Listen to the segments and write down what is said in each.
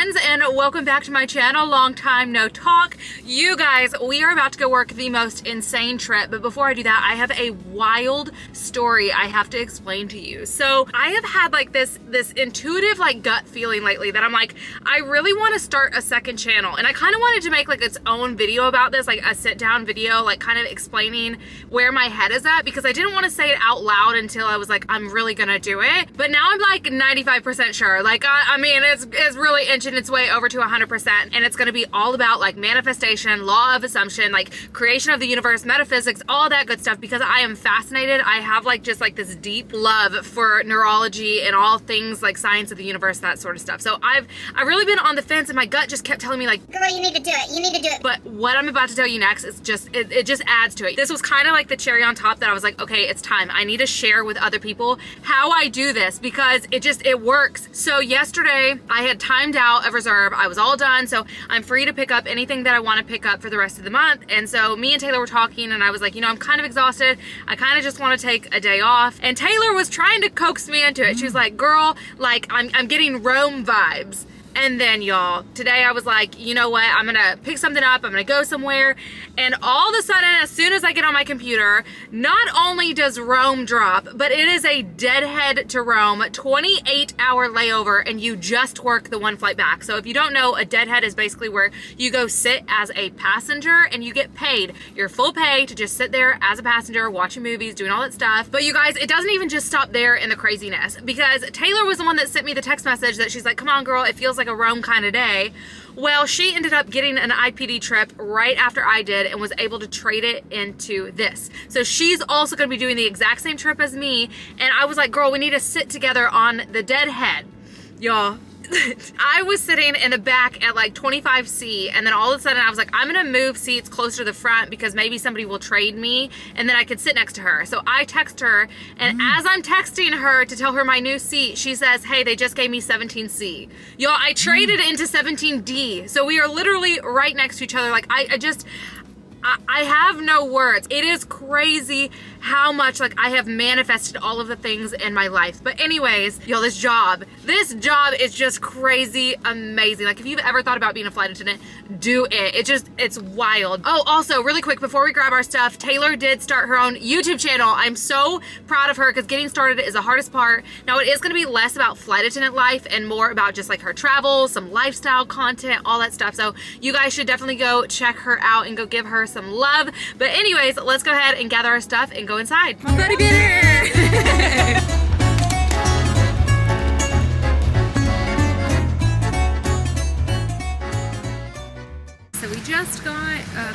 friends, and welcome back to my channel. Long time no talk. You guys, we are about to go work the most insane trip, but before I do that, I have a wild story I have to explain to you. So I have had like this intuitive like gut feeling lately that I'm like, I really want to start a second channel, and I kind of wanted to make like its own video about this, like a sit down video, like kind of explaining where my head is at, because I didn't want to say it out loud until I was like, I'm really gonna do it. But now I'm like 95% sure. Like I mean, it's really inching its way over to 100%, and it's gonna be all about like manifestation, law of assumption, like creation of the universe, metaphysics, all that good stuff, because I am fascinated. I have like just like this deep love for neurology and all things like science of the universe, that sort of stuff. So I've really been on the fence, and my gut just kept telling me like, girl, you need to do it. You need to do it. But what I'm about to tell you next is just, it just adds to it. This was kind of like the cherry on top that I was like, okay, it's time. I need to share with other people how I do this, because it works. So yesterday I had timed out a reserve. I was all done. So I'm free to pick up anything that I want to pick up for the rest of the month. And so me and Taylor were talking, and I was like, you know, I'm kind of exhausted. I kind of just want to take a day off. And Taylor was trying to coax me into it. She was like, girl, like I'm getting Rome vibes. And then y'all, today I was like, you know what, I'm gonna pick something up, I'm gonna go somewhere, and all of a sudden, as soon as I get on my computer, not only does Rome drop, but it is a deadhead to Rome, 28-hour layover, and you just work the one flight back. So if you don't know, a deadhead is basically where you go sit as a passenger and you get paid your full pay to just sit there as a passenger, watching movies, doing all that stuff. But you guys, it doesn't even just stop there in the craziness, because Taylor was the one that sent me the text message that she's like, come on girl, it feels like a Rome kind of day. Well, she ended up getting an IPD trip right after I did and was able to trade it into this. So she's also going to be doing the exact same trip as me, and I was like, girl, we need to sit together on the deadhead. Y'all, I was sitting in the back at like 25C, and then all of a sudden I was like, I'm gonna move seats closer to the front because maybe somebody will trade me and then I could sit next to her. So I text her, and as I'm texting her to tell her my new seat, she says, hey, they just gave me 17C. Y'all, I traded into 17D. So we are literally right next to each other. Like I have no words. It is crazy how much like I have manifested all of the things in my life. But anyways, yo, this job is just crazy amazing. Like if you've ever thought about being a flight attendant, do it. It's wild. Oh, also really quick before we grab our stuff, Taylor did start her own YouTube channel. I'm so proud of her, because getting started is the hardest part. Now it is going to be less about flight attendant life and more about just like her travels, some lifestyle content, all that stuff. So you guys should definitely go check her out and go give her some love. But anyways, let's go ahead and gather our stuff and go inside. I'm gonna get it. So we just got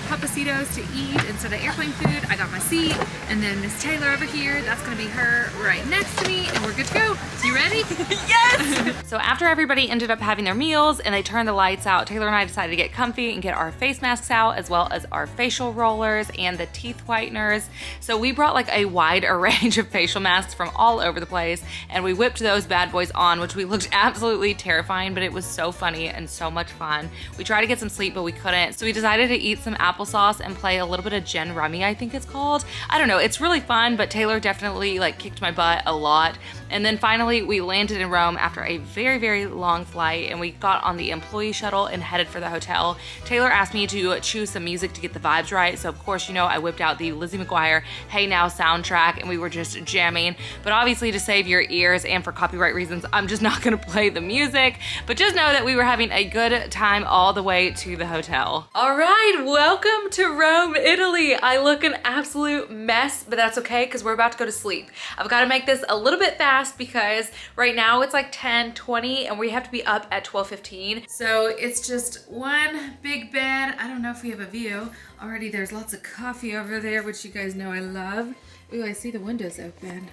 Papacitos to eat instead of airplane food. I got my seat, and then Miss Taylor over here, that's gonna be her right next to me, and we're good to go. You ready? Yes! So after everybody ended up having their meals and they turned the lights out, Taylor and I decided to get comfy and get our face masks out, as well as our facial rollers and the teeth whiteners. So we brought like a wide range of facial masks from all over the place, and we whipped those bad boys on, which we looked absolutely terrifying, but it was so funny and so much fun. We tried to get some sleep, but we couldn't. So we decided to eat some applesauce and play a little bit of Gin Rummy, I think it's called. I don't know, it's really fun, but Taylor definitely like kicked my butt a lot. And then finally we landed in Rome after a very, very long flight, and we got on the employee shuttle and headed for the hotel. Taylor asked me to choose some music to get the vibes right. So of course, you know, I whipped out the Lizzie McGuire Hey Now soundtrack, and we were just jamming. But obviously to save your ears and for copyright reasons, I'm just not gonna play the music. But just know that we were having a good time all the way to the hotel. All right, welcome to Rome, Italy. I look an absolute mess, but that's okay because we're about to go to sleep. I've got to make this a little bit fast because right now it's like 10:20 and we have to be up at 12:15. So it's just one big bed. I don't know if we have a view. Already there's lots of coffee over there, which you guys know I love. Ooh, I see the windows open.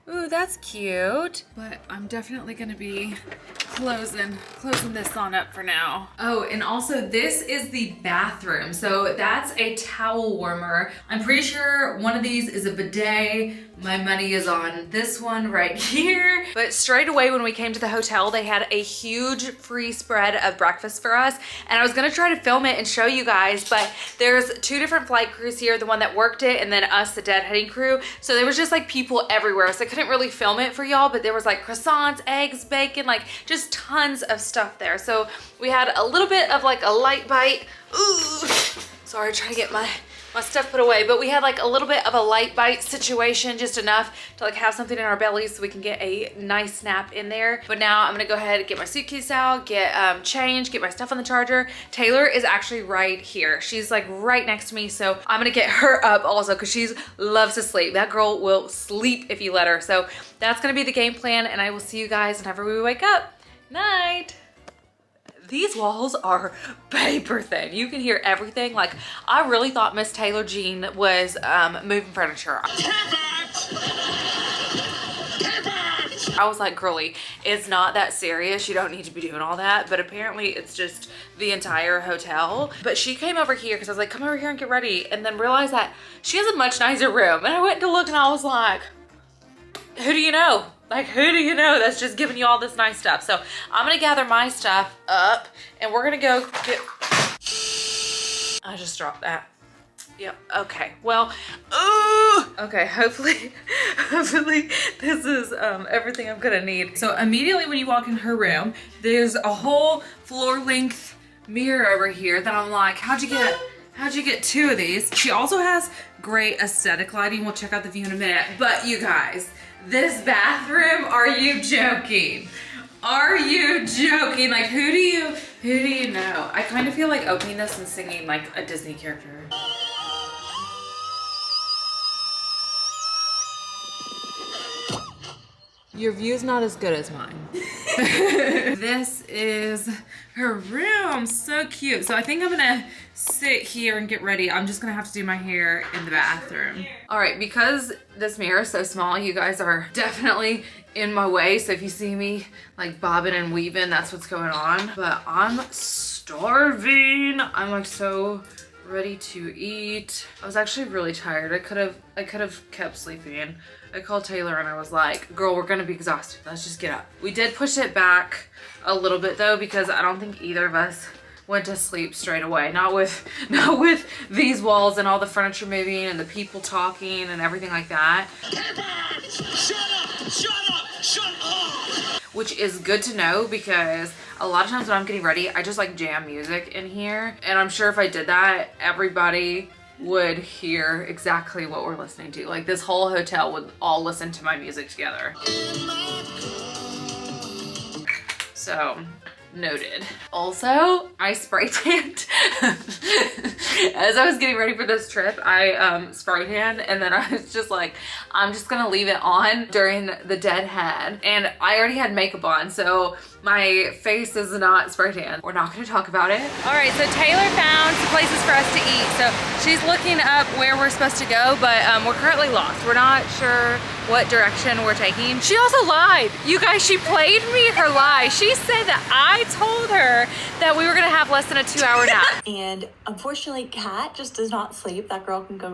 Ooh, that's cute. But I'm definitely gonna be closing this on up for now. Oh, and also this is the bathroom. So that's a towel warmer. I'm pretty sure one of these is a bidet. My money is on this one right here. But straight away when we came to the hotel, they had a huge free spread of breakfast for us. And I was gonna try to film it and show you guys, but there's two different flight crews here, the one that worked it and then us, the deadheading crew. So there was just like people everywhere. So I couldn't really film it for y'all, but there was like croissants, eggs, bacon, like just just tons of stuff there. So we had a little bit of like a light bite. Ooh, sorry, trying to get my stuff put away, but we had like a little bit of a light bite situation, just enough to like have something in our bellies so we can get a nice nap in there. But now I'm gonna go ahead and get my suitcase out, get changed, get my stuff on the charger. Taylor is actually right here. She's like right next to me, so I'm gonna get her up also because she loves to sleep. That girl will sleep if you let her. So that's gonna be the game plan, and I will see you guys whenever we wake up. Night. These walls are paper thin. You can hear everything. Like, I really thought Miss Taylor Jean was moving furniture. I was like, girly, it's not that serious. You don't need to be doing all that. But apparently it's just the entire hotel. But she came over here because I was like, come over here and get ready. And then realized that she has a much nicer room. And I went to look and I was like, who do you know? Like, who do you know that's just giving you all this nice stuff? So I'm gonna gather my stuff up and we're gonna go get, I just dropped that. Yep, okay, well, okay, hopefully this is everything I'm gonna need. So immediately when you walk in her room, there's a whole floor length mirror over here that I'm like, how'd you get two of these? She also has great aesthetic lighting. We'll check out the view in a minute. But you guys, this bathroom, are you joking? Are you joking? Like, who do you know? I kind of feel like opening this and singing like a Disney character. Your view's not as good as mine. This is her room, so cute. So I think I'm gonna sit here and get ready. I'm just gonna have to do my hair in the bathroom. All right, because this mirror is so small, you guys are definitely in my way. So if you see me like bobbing and weaving, that's what's going on. But I'm starving. I'm like so ready to eat. I was actually really tired. I could have kept sleeping. I called Taylor and I was like, girl, we're gonna be exhausted. Let's just get up. We did push it back a little bit though, because I don't think either of us went to sleep straight away. Not with these walls and all the furniture moving and the people talking and everything like that. Shut up, shut up, shut up. Which is good to know, because a lot of times when I'm getting ready, I just like jam music in here. And I'm sure if I did that, everybody would hear exactly what we're listening to. Like, this whole hotel would all listen to my music together. So, noted. Also, I spray tanned. As I was getting ready for this trip, I spray tanned, and then I was just like, I'm just gonna leave it on during the deadhead. And I already had makeup on, so my face is not spray tan. We're not gonna talk about it. All right, so Taylor found some places for us to eat. So she's looking up where we're supposed to go, but we're currently lost. We're not sure what direction we're taking. She also lied. You guys, she played me her lie. She said that I told her that we were gonna have less than a 2-hour nap. And unfortunately, Kat just does not sleep. That girl can go.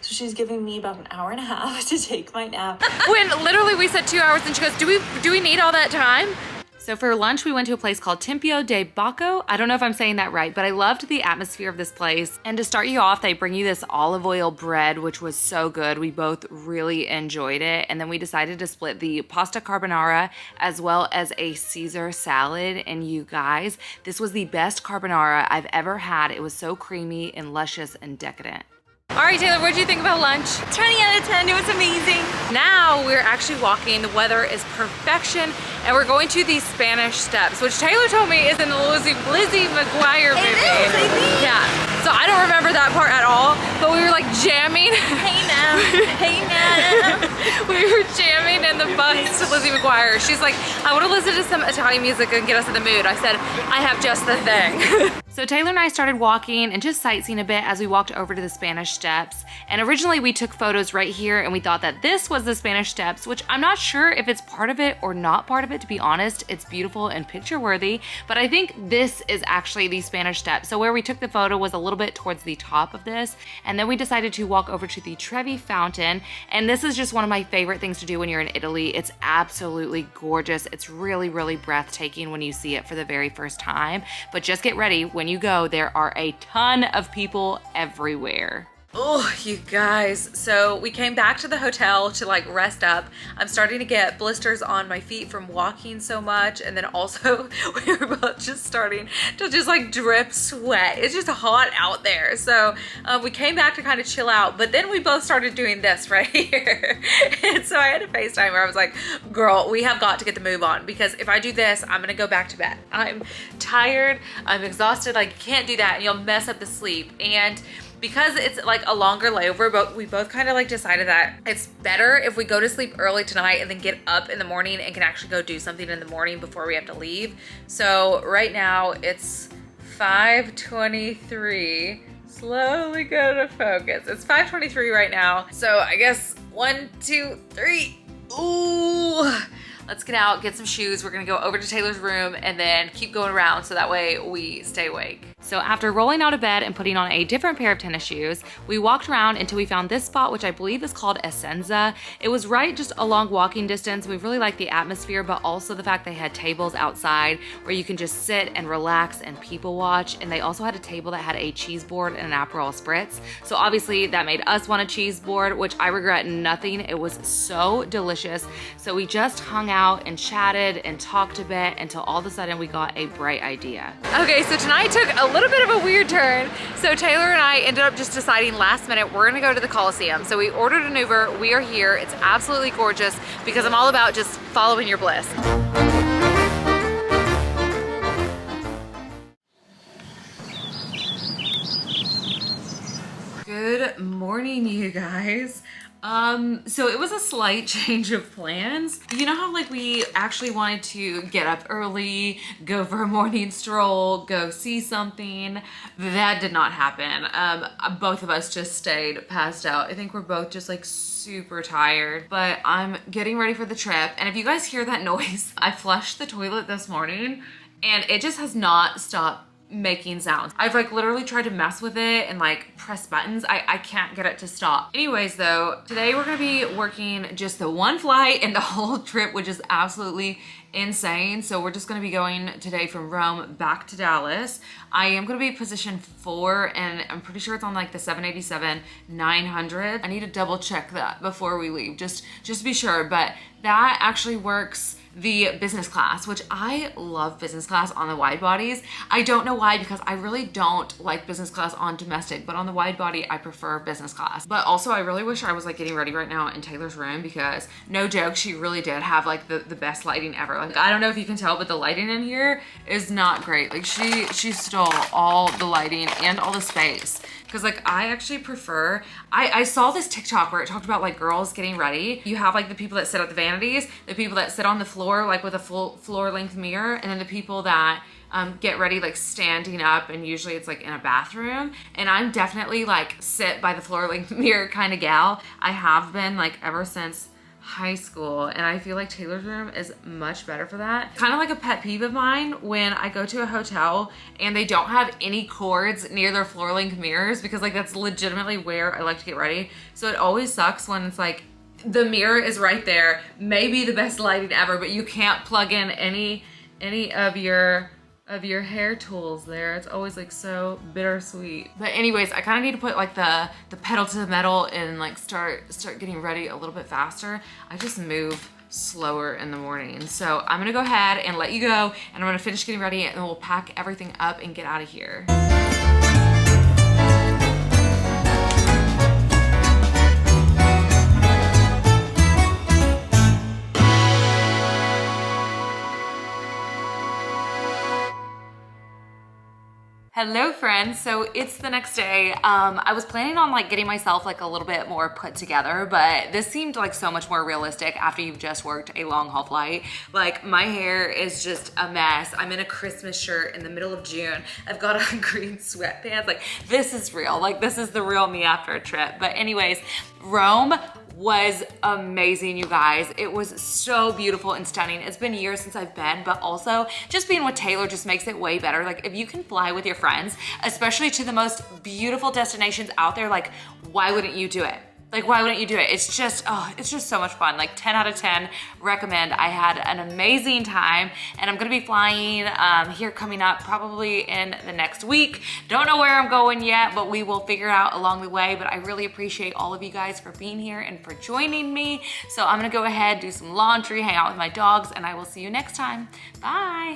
So she's giving me about an hour and a half to take my nap. When literally we said 2 hours and she goes, do we need all that time? So for lunch, we went to a place called Tempio de Bacco. I don't know if I'm saying that right, but I loved the atmosphere of this place. And to start you off, they bring you this olive oil bread, which was so good. We both really enjoyed it. And then we decided to split the pasta carbonara as well as a Caesar salad. And you guys, this was the best carbonara I've ever had. It was so creamy and luscious and decadent. All right, Taylor, what did you think about lunch? 20 out of 10, it was amazing. Now we're actually walking. The weather is perfection, and we're going to these Spanish Steps, which Taylor told me is in the Lizzie McGuire movie. It is, I think. Yeah, so I don't remember that part at all, but we were like jamming. Hey now, hey now. We were jamming in the bus to Lizzie McGuire. She's like, I want to listen to some Italian music and get us in the mood. I said, I have just the thing. So Taylor and I started walking and just sightseeing a bit as we walked over to the Spanish Steps. And originally we took photos right here and we thought that this was the Spanish Steps, which I'm not sure if it's part of it or not part of it, to be honest. It's beautiful and picture worthy, but I think this is actually the Spanish Steps. So where we took the photo was a little bit towards the top of this. And then we decided to walk over to the Trevi Fountain. And this is just one of my favorite things to do when you're in Italy. It's absolutely gorgeous. It's really, really breathtaking when you see it for the very first time. But just get ready. When you go, there are a ton of people everywhere. Oh, you guys. So we came back to the hotel to like rest up. I'm starting to get blisters on my feet from walking so much. And then also we were both just starting to just like drip sweat. It's just hot out there. So we came back to kind of chill out, but then we both started doing this right here. And so I had a FaceTime where I was like, girl, we have got to get the move on, because if I do this, I'm gonna go back to bed. I'm tired, I'm exhausted, like you can't do that and you'll mess up the sleep. And because it's like a longer layover, but we both kind of like decided that it's better if we go to sleep early tonight and then get up in the morning and can actually go do something in the morning before we have to leave. So right now it's 5:23. Slowly go to focus. It's 5:23 right now. So I guess 1, 2, 3. Ooh. Let's get out, get some shoes. We're gonna go over to Taylor's room and then keep going around so that way we stay awake. So after rolling out of bed and putting on a different pair of tennis shoes, we walked around until we found this spot, which I believe is called Essenza. It was right just along walking distance. We really liked the atmosphere, but also the fact they had tables outside where you can just sit and relax and people watch. And they also had a table that had a cheese board and an Aperol Spritz. So obviously that made us want a cheese board, which I regret nothing. It was so delicious. So we just hung out and chatted and talked a bit until all of a sudden we got a bright idea. Okay, so tonight took a little bit of a weird turn. So Taylor and I ended up just deciding last minute we're gonna go to the Coliseum. So we ordered an Uber, we are here. It's absolutely gorgeous because I'm all about just following your bliss. Good morning, you guys. So it was a slight change of plans. You know how like we actually wanted to get up early, go for a morning stroll, go see something? That did not happen. Both of us just stayed passed out. I think we're both just like super tired, but I'm getting ready for the trip. And if you guys hear that noise, I flushed the toilet this morning and it just has not stopped making sounds. I've like literally tried to mess with it and like press buttons. I can't get it to stop. Anyways though, today we're gonna be working just the one flight and the whole trip, which is absolutely insane. So we're just gonna be going today from Rome back to Dallas. I am gonna be position 4 and I'm pretty sure it's on like the 787-900. I need to double check that before we leave, just to be sure, but that actually works the business class, which I love business class on the wide bodies. I don't know why, because I really don't like business class on domestic, but on the wide body, I prefer business class. But also I really wish I was like getting ready right now in Taylor's room, because no joke, she really did have like the best lighting ever. Like, I don't know if you can tell, but the lighting in here is not great. Like she stole all the lighting and all the space. Cause like I actually prefer, I saw this TikTok where it talked about like girls getting ready. You have like the people that sit at the vanities, the people that sit on the floor like with a full floor length mirror, and then the people that get ready like standing up, and usually it's like in a bathroom. And I'm definitely like sit by the floor length mirror kind of gal. I have been like ever since high school, and I feel like Taylor's room is much better for that. Kind of like a pet peeve of mine when I go to a hotel and they don't have any cords near their floor length mirrors, because like that's legitimately where I like to get ready. So it always sucks when it's like the mirror is right there, maybe the best lighting ever, but you can't plug in any of your hair tools there. It's always like so bittersweet. But anyways, I kind of need to put like the pedal to the metal and like start getting ready a little bit faster. I just move slower in the morning. So I'm gonna go ahead and let you go, and I'm gonna finish getting ready, and then we'll pack everything up and get out of here. Hello friends, so it's the next day. I was planning on like getting myself like a little bit more put together, but this seemed like so much more realistic after you've just worked a long haul flight. Like my hair is just a mess. I'm in a Christmas shirt in the middle of June. I've got on green sweatpants. Like this is real, like this is the real me after a trip. But anyways, Rome was amazing, you guys. It was so beautiful and stunning. It's been years since I've been, but also just being with Taylor just makes it way better. Like if you can fly with your friends, especially to the most beautiful destinations out there, like why wouldn't you do it? Like, why wouldn't you do it? It's just so much fun. Like 10 out of 10, recommend. I had an amazing time, and I'm gonna be flying here coming up probably in the next week. Don't know where I'm going yet, but we will figure it out along the way. But I really appreciate all of you guys for being here and for joining me. So I'm gonna go ahead, do some laundry, hang out with my dogs, and I will see you next time. Bye.